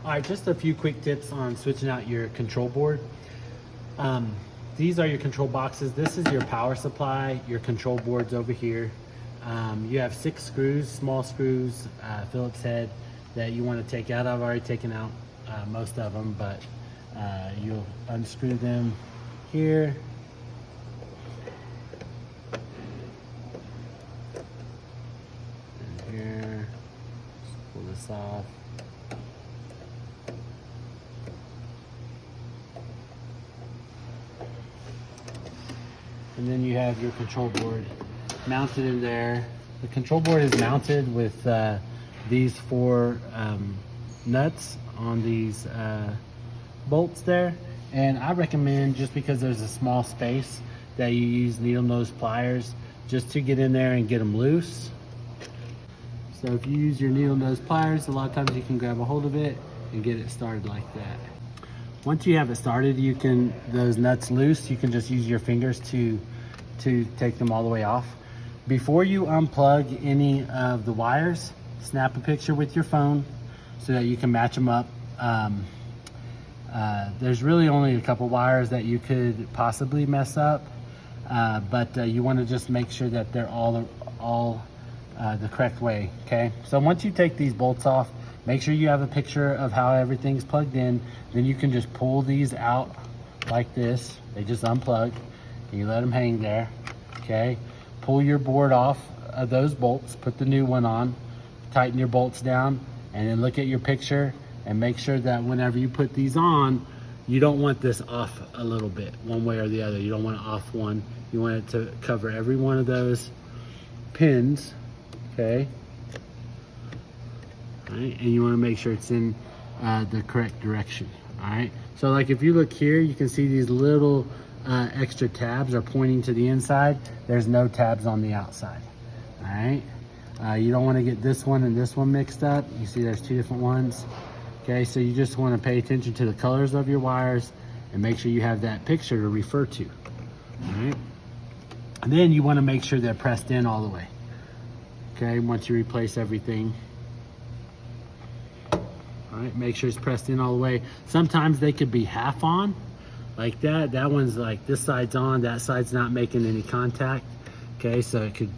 All right, just a few quick tips on switching out your control board. These are your control boxes. This is your power supply. Your control board's over here. You have 6 screws, small screws, Phillips head that you want to take out. I've already taken out most of them, but you'll unscrew them here. And here, just pull this off. And then you have your control board mounted in there. The control board is mounted with these 4 nuts on these bolts there. And I recommend, just because there's a small space, that you use needle nose pliers just to get in there and get them loose. So if you use your needle nose pliers, a lot of times you can grab a hold of it and get it started like that. Once you have it started, you can, those nuts loose, you can just use your fingers to take them all the way off. Before you unplug any of the wires, snap a picture with your phone so that you can match them up. There's really only a couple wires that you could possibly mess up, but you want to just make sure that they're all the correct way, okay? So once you take these bolts off, make sure you have a picture of how everything's plugged in. Then you can just pull these out like this. They just unplug and you let them hang there, okay? Pull your board off of those bolts, put the new one on, tighten your bolts down, and then look at your picture and make sure that whenever you put these on, you don't want this off a little bit, one way or the other. You don't want it off one. You want it to cover every one of those pins, okay? All right, and you want to make sure it's in the correct direction. All right, so like if you look here, you can see these little extra tabs are pointing to the inside. There's no tabs on the outside. All right, you don't want to get this one and this one mixed up. You see there's 2 different ones. Okay, so you just want to pay attention to the colors of your wires and make sure you have that picture to refer to. All right, and then you want to make sure they're pressed in all the way. Okay, once you replace everything. All right, make sure it's pressed in all the way. Sometimes they could be half on, like that. That one's like, this side's on, that side's not making any contact. Okay, so it could,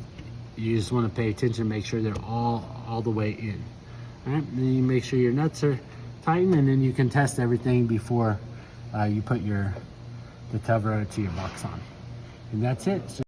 you just want to pay attention, make sure they're all the way in. All right, and then you make sure your nuts are tightened, and then you can test everything before you put the cover to your box on. And that's it. So